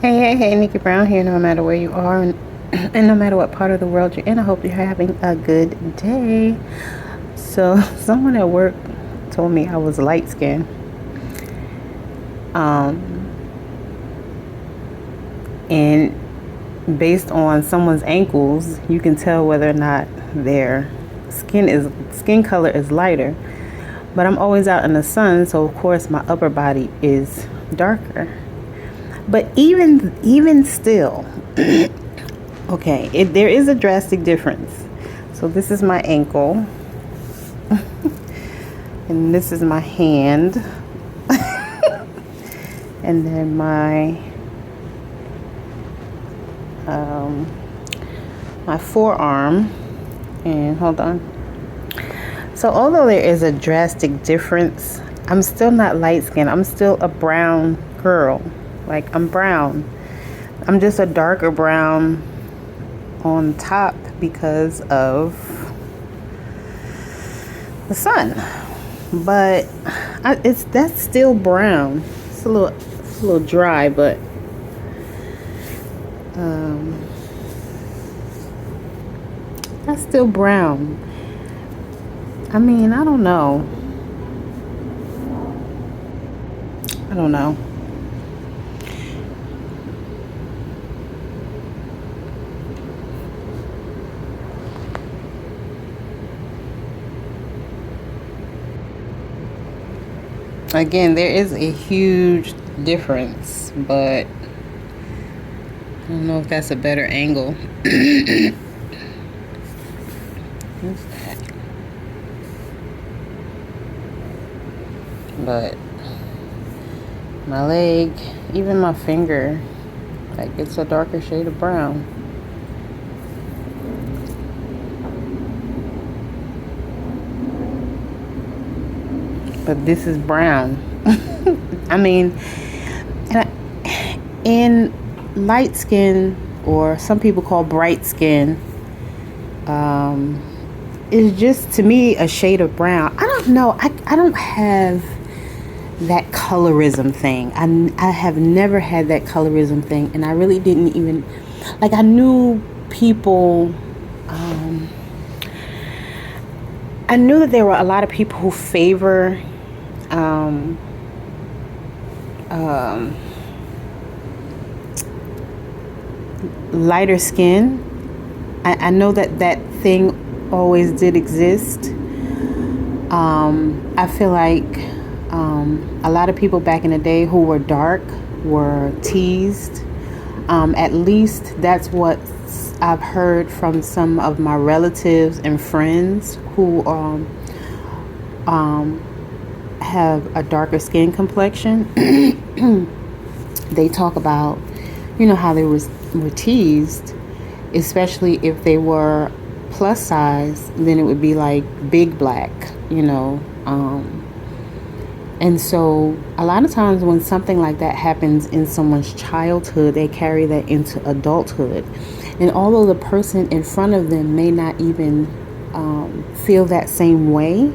Hey, Nickie Brown here. No matter where you are, and no matter what part of the world you're in, I hope you're having a good day. So, someone at work told me I was light skinned. Um, and based on someone's ankles, you can tell whether or not their skin color is lighter. But I'm always out in the sun, so of course my upper body is darker. But even still, okay, there is a drastic difference. So this is my ankle, and this is my hand, and then my forearm, and hold on. So although there is a drastic difference, I'm still not light skinned. I'm still a brown girl. Like, I'm brown. I'm just a darker brown on top because of the sun. But that's still brown. It's a little dry, but that's still brown. I mean, I don't know. Again, there is a huge difference, but I don't know if that's a better angle. What's that? But my leg, even my finger, like, it's a darker shade of brown. But this is brown. I mean, in light skin, or some people call bright skin, is just, to me, a shade of brown. I don't know. I don't have that colorism thing. I have never had that colorism thing, and I really didn't even, like, I knew people. I knew that there were a lot of people who favor lighter skin. I know that thing always did exist. I feel like a lot of people back in the day who were dark were teased. At least that's what I've heard from some of my relatives and friends who have a darker skin complexion. They talk about, how they were teased, especially if they were plus size. Then it would be like big black, and so a lot of times when something like that happens in someone's childhood, they carry that into adulthood. And although the person in front of them may not even feel that same way,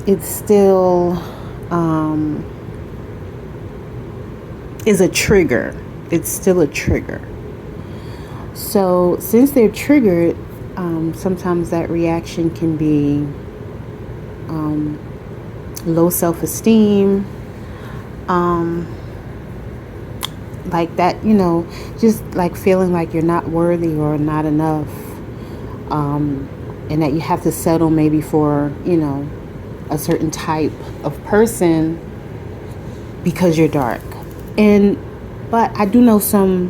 it still is a trigger. It's still a trigger. So since they're triggered, sometimes that reaction can be low self-esteem, like that, just like feeling like you're not worthy or not enough, and that you have to settle maybe for, a certain type of person because you're dark. But I do know some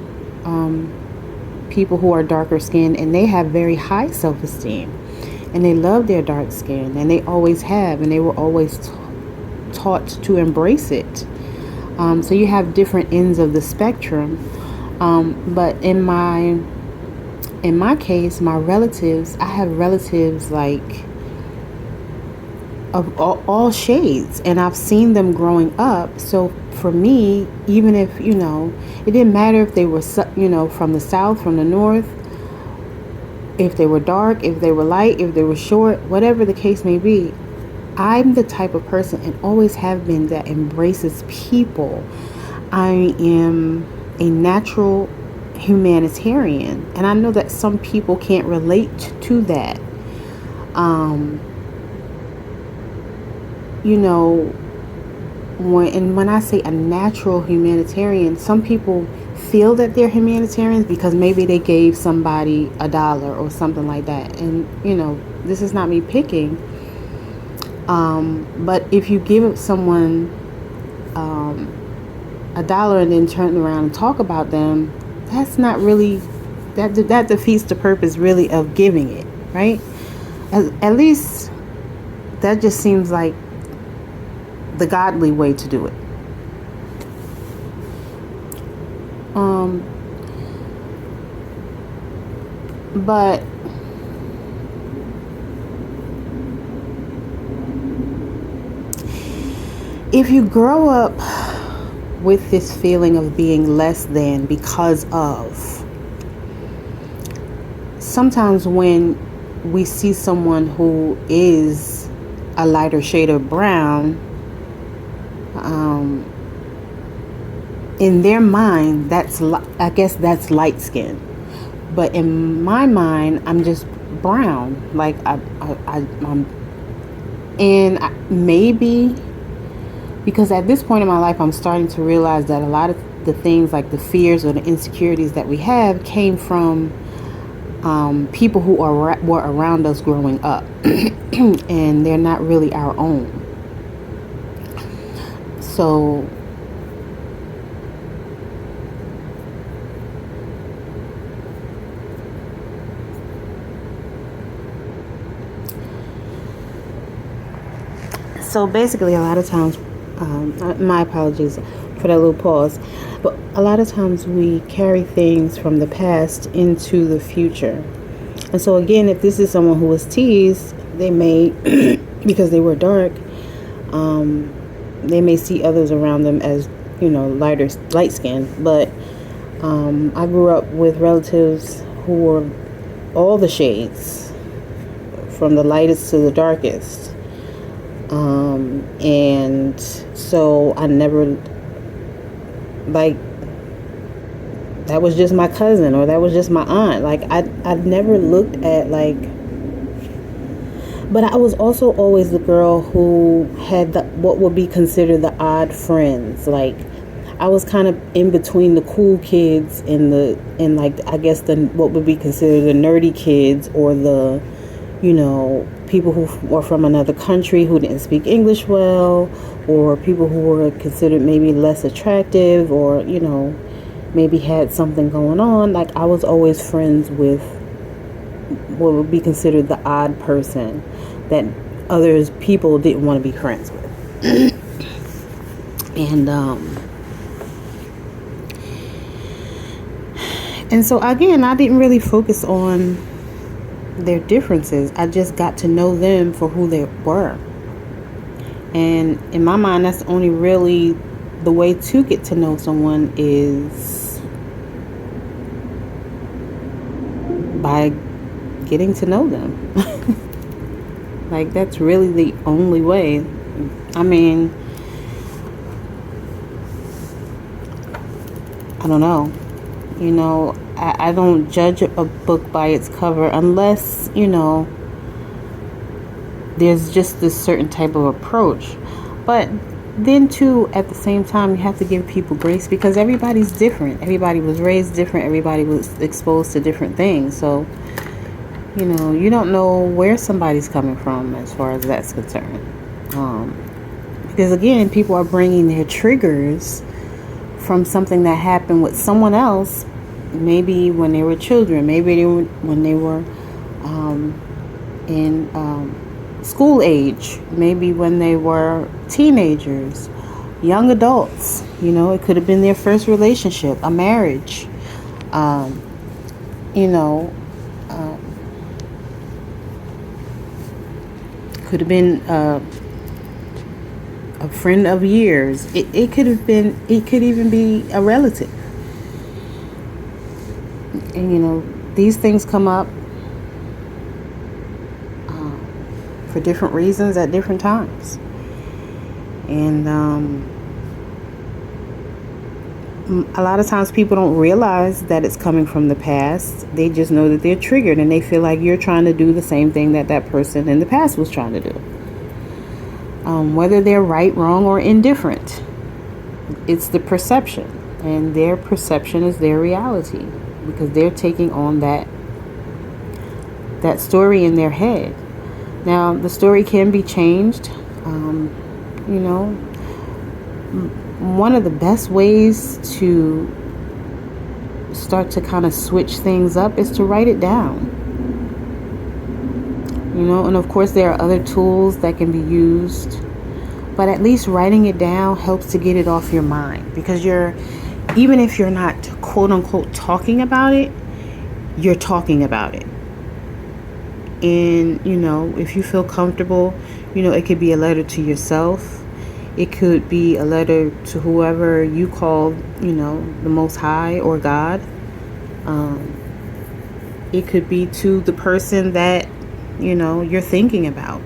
people who are darker skinned, and they have very high self-esteem, and they love their dark skin, and they always have, and they were always taught to embrace it. So you have different ends of the spectrum. But in my case, my relatives, I have relatives like of all shades, and I've seen them growing up. So for me, even if, it didn't matter if they were, from the south, from the north, if they were dark, if they were light, if they were short, whatever the case may be, I'm the type of person, and always have been, that embraces people. I am a natural humanitarian, and I know that some people can't relate to that. Um, you know, when I say a natural humanitarian, some people feel that they're humanitarians because maybe they gave somebody $1 or something like that. And this is not me picking. But if you give someone $1 and then turn around and talk about them, that's not really, that defeats the purpose really of giving it, right? At least that just seems like the godly way to do it. But if you grow up with this feeling of being less than because of, sometimes when we see someone who is a lighter shade of brown, in their mind, I guess that's light skin. But in my mind, I'm just brown. Like I'm, and maybe because at this point in my life, I'm starting to realize that a lot of the things, like the fears or the insecurities that we have, came from people who were around us growing up, and they're not really our own. So basically, a lot of times, my apologies for that little pause, but a lot of times we carry things from the past into the future. And so again, if this is someone who was teased, they may, because they were dark, they may see others around them as, light skin. But I grew up with relatives who were all the shades, from the lightest to the darkest. And so I never, like, that was just my cousin, or that was just my aunt. Like, I never looked at, like, but I was also always the girl who had what would be considered the odd friends. Like, I was kind of in between the cool kids and like, I guess what would be considered the nerdy kids, or the, people who were from another country who didn't speak English well, or people who were considered maybe less attractive, or, maybe had something going on. Like, I was always friends with what would be considered the odd person that people didn't want to be friends with. And so again, I didn't really focus on their differences. I just got to know them for who they were. And in my mind, that's only really the way to get to know someone, is by getting to know them. Like, that's really the only way. I mean, I don't know. I don't judge a book by its cover unless, there's just this certain type of approach. But then too, at the same time, you have to give people grace, because everybody's different. Everybody was raised different. Everybody was exposed to different things. So, you don't know where somebody's coming from as far as that's concerned. Because again, people are bringing their triggers from something that happened with someone else, maybe when they were children, maybe when they were in school age, maybe when they were teenagers, young adults. It could have been their first relationship, a marriage, could have been a friend of years. It could even be a relative. And these things come up. for different reasons at different times. And a lot of times people don't realize that it's coming from the past. They just know that they're triggered, and they feel like you're trying to do the same thing that that person in the past was trying to do. Whether they're right, wrong, or indifferent, it's the perception, and their perception is their reality, because they're taking on that story in their head. Now, the story can be changed. One of the best ways to start to kind of switch things up is to write it down. And of course there are other tools that can be used, but at least writing it down helps to get it off your mind, because even if you're not quote unquote talking about it, you're talking about it. And if you feel comfortable, it could be a letter to yourself. It could be a letter to whoever you call, the Most High or God. It could be to the person that, you're thinking about.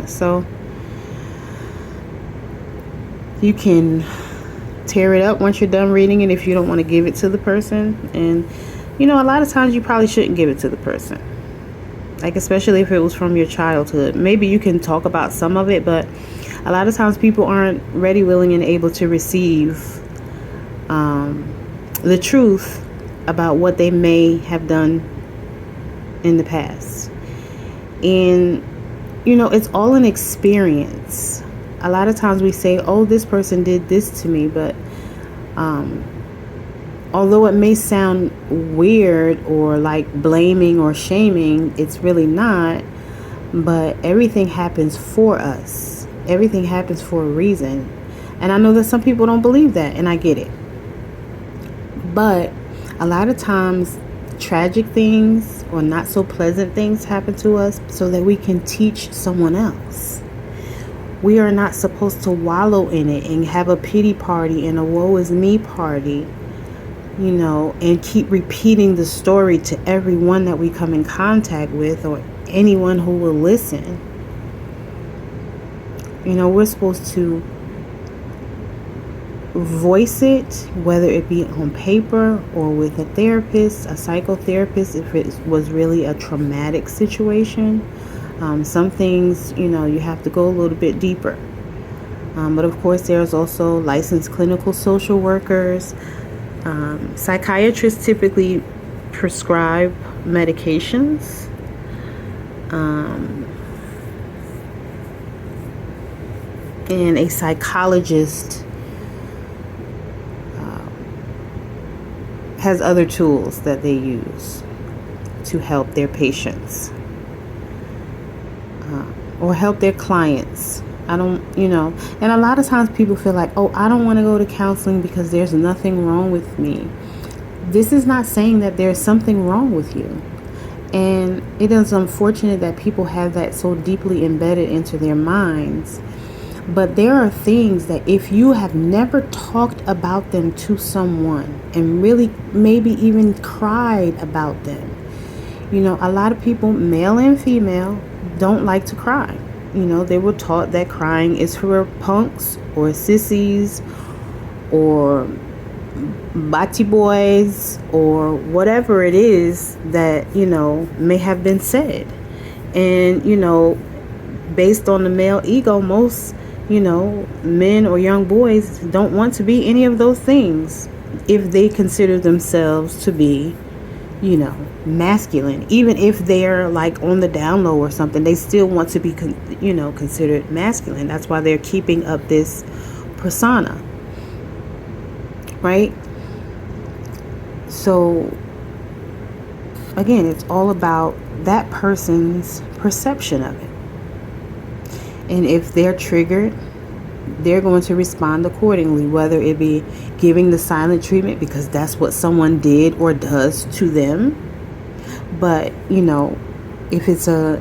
So you can tear it up once you're done reading it if you don't want to give it to the person. And a lot of times you probably shouldn't give it to the person, like especially if it was from your childhood. Maybe you can talk about some of it, but a lot of times people aren't ready, willing, and able to receive the truth about what they may have done in the past. And it's all an experience. A lot of times we say, oh, this person did this to me, but although it may sound weird or like blaming or shaming, it's really not. But everything happens for us. Everything happens for a reason. And I know that some people don't believe that, and I get it. But a lot of times tragic things or not so pleasant things happen to us so that we can teach someone else. We are not supposed to wallow in it and have a pity party and a woe is me party, and keep repeating the story to everyone that we come in contact with or anyone who will listen. We're supposed to voice it, whether it be on paper or with a therapist, a psychotherapist, if it was really a traumatic situation. Some things, you have to go a little bit deeper. But of course, there's also licensed clinical social workers. Psychiatrists typically prescribe medications. And a psychologist has other tools that they use to help their patients or help their clients. And a lot of times people feel like, oh, I don't want to go to counseling because there's nothing wrong with me. This is not saying that there's something wrong with you. And it is unfortunate that people have that so deeply embedded into their minds. But there are things that if you have never talked about them to someone and really maybe even cried about them, a lot of people, male and female, don't like to cry. They were taught that crying is for punks or sissies or bati boys or whatever it is that, may have been said. And, based on the male ego, most, men or young boys don't want to be any of those things if they consider themselves to be, masculine. Even if they're like on the down low or something, they still want to be, considered masculine. That's why they're keeping up this persona, right? So again, it's all about that person's perception of it. And if they're triggered, they're going to respond accordingly, whether it be giving the silent treatment because that's what someone did or does to them. But, if it's an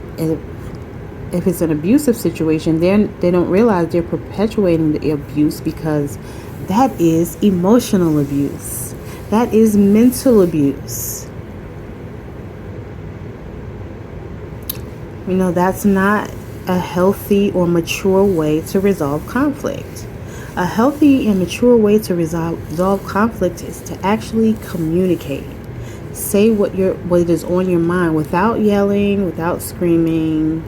abusive situation, then they don't realize they're perpetuating the abuse, because that is emotional abuse. That is mental abuse. That's not a healthy or mature way to resolve conflict. A healthy and mature way to resolve conflict is to actually communicate. Say what is on your mind without yelling, without screaming.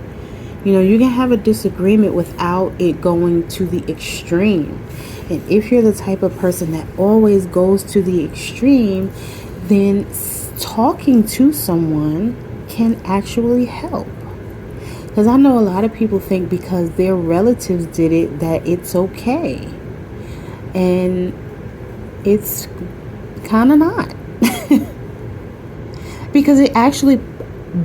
You can have a disagreement without it going to the extreme. And if you're the type of person that always goes to the extreme, then talking to someone can actually help. Because I know a lot of people think because their relatives did it that it's okay. And it's kind of not. Because it actually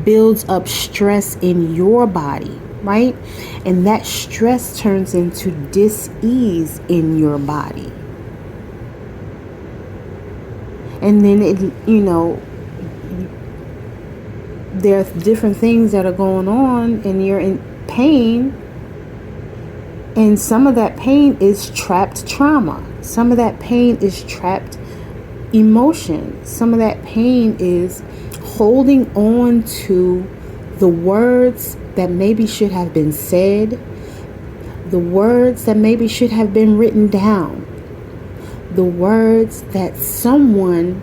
builds up stress in your body, right? And that stress turns into dis-ease in your body. And then there are different things that are going on and you're in pain. And some of that pain is trapped trauma. Some of that pain is trapped emotion. Some of that pain is holding on to the words that maybe should have been said, the words that maybe should have been written down, the words that someone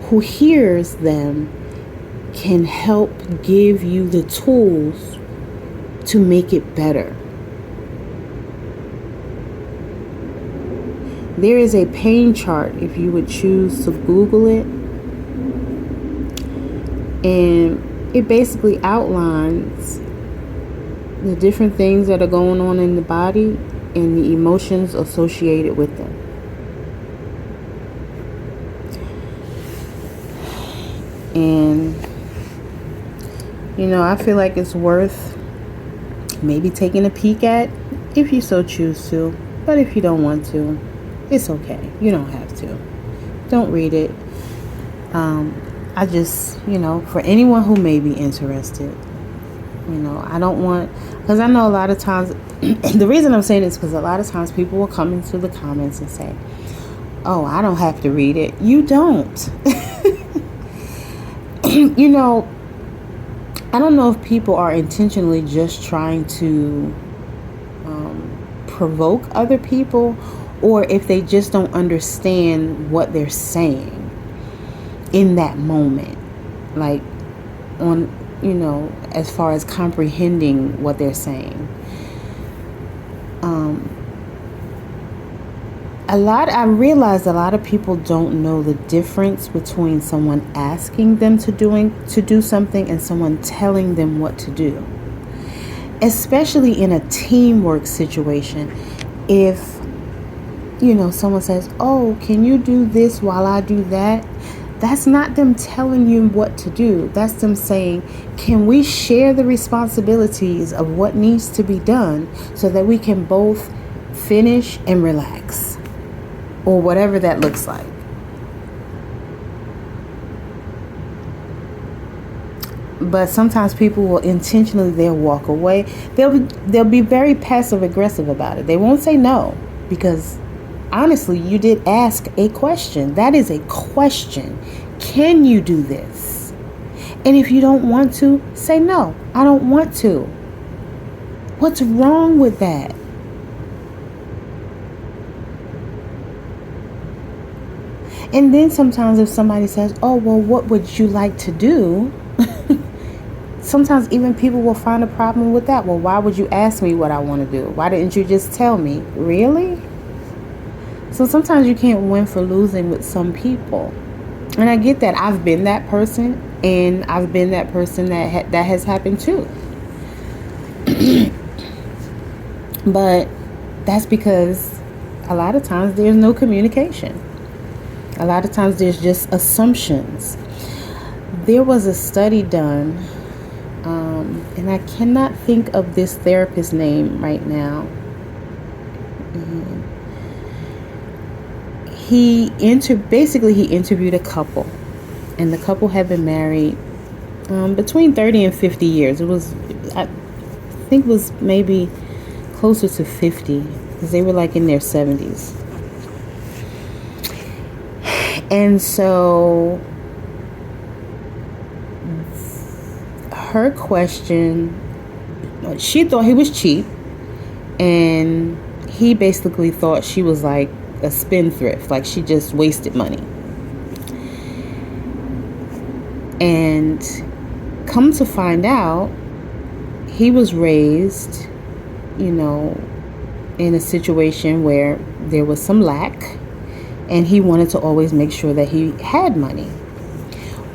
who hears them can help give you the tools to make it better. There is a pain chart if you would choose to Google it. And it basically outlines the different things that are going on in the body and the emotions associated with them. And, I feel like it's worth maybe taking a peek at if you so choose to. But if you don't want to, it's okay. You don't have to. Don't read it. I just, for anyone who may be interested, I don't want, because I know a lot of times, the reason I'm saying this is because a lot of times people will come into the comments and say, oh, I don't have to read it. You don't. I don't know if people are intentionally just trying to provoke other people, or if they just don't understand what they're saying in that moment, like on, as far as comprehending what they're saying. I realize a lot of people don't know the difference between someone asking them to do something and someone telling them what to do. Especially in a teamwork situation. If, someone says, oh, can you do this while I do that? That's not them telling you what to do. That's them saying, can we share the responsibilities of what needs to be done so that we can both finish and relax, or whatever that looks like. But sometimes people will intentionally, they'll walk away. They'll be very passive aggressive about it. They won't say no, because honestly, you did ask a question. That is a question. Can you do this? And if you don't want to, say no, I don't want to. What's wrong with that? And then sometimes if somebody says, oh, well, what would you like to do? Sometimes even people will find a problem with that. Well, why would you ask me what I want to do? Why didn't you just tell me? Really? So sometimes you can't win for losing with some people. And I get that. I've been that person, and I've been that person that has happened too. But that's because a lot of times there's no communication. A lot of times there's just assumptions. There was a study done, and I cannot think of this therapist's name right now. He interviewed a couple, and the couple had been married between 30 and 50 years. I think it was maybe closer to 50, because they were like in their 70s. And so her question, she thought he was cheap, and he basically thought she was like a spendthrift, like she just wasted money. And come to find out, he was raised, in a situation where there was some lack, and he wanted to always make sure that he had money.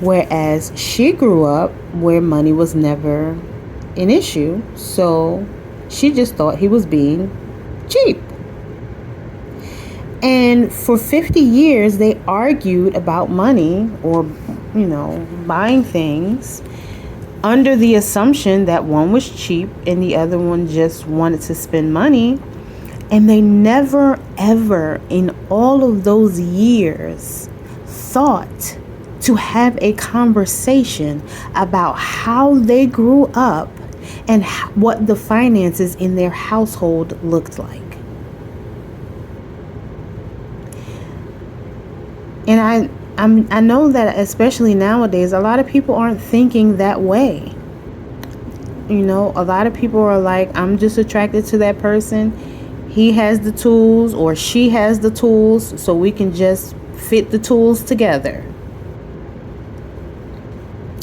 Whereas she grew up where money was never an issue, so she just thought he was being cheap. And for 50 years, they argued about money or, buying things under the assumption that one was cheap and the other one just wanted to spend money. And they never, ever in all of those years thought to have a conversation about how they grew up and what the finances in their household looked like. And I know that especially nowadays, a lot of people aren't thinking that way. A lot of people are like, I'm just attracted to that person. He has the tools or she has the tools, so we can just fit the tools together.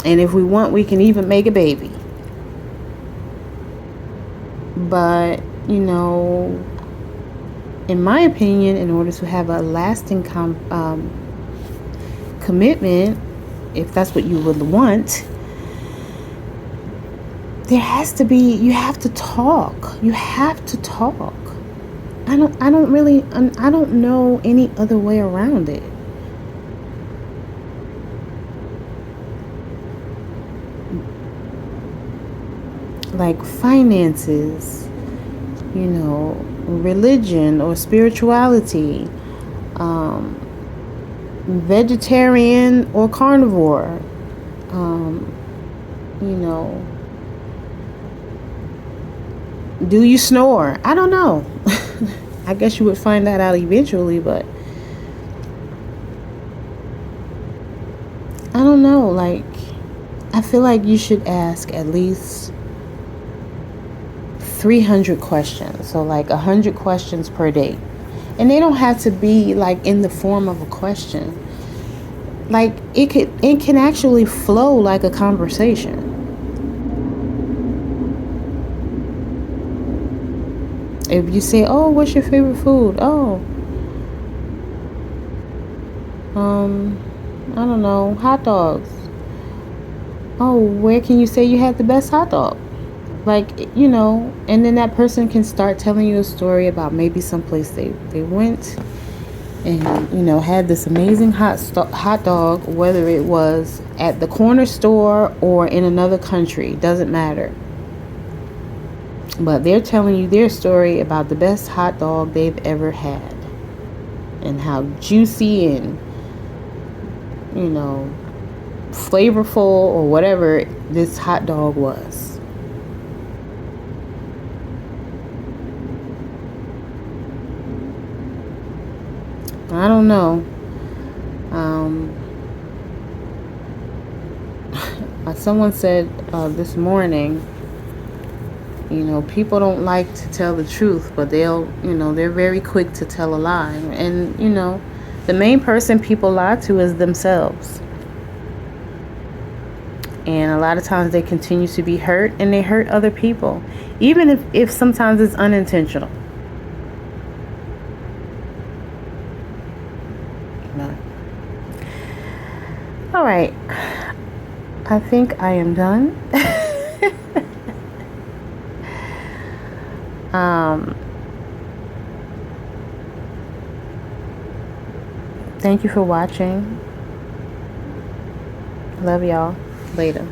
And if we want, we can even make a baby. But, in my opinion, in order to have a lasting commitment, if that's what you would want, you have to talk. You have to talk. I don't know any other way around it. Like finances, religion or spirituality, vegetarian or carnivore, do you snore? I don't know. I guess you would find that out eventually, but I don't know. Like, I feel like you should ask at least 300 questions. So like 100 questions per day. And they don't have to be like in the form of a question. Like it can actually flow like a conversation. If you say, "Oh, what's your favorite food?" "Oh, I don't know, hot dogs." "Oh, where can you say you had the best hot dog?" Like, and then that person can start telling you a story about maybe someplace they went and, had this amazing hot dog, whether it was at the corner store or in another country, doesn't matter. But they're telling you their story about the best hot dog they've ever had and how juicy and, flavorful or whatever this hot dog was. I don't know. Someone said this morning, people don't like to tell the truth, but they're very quick to tell a lie. And, the main person people lie to is themselves. And a lot of times they continue to be hurt, and they hurt other people, even if sometimes it's unintentional. No. All right. I think I am done. Thank you for watching. Love y'all. Later.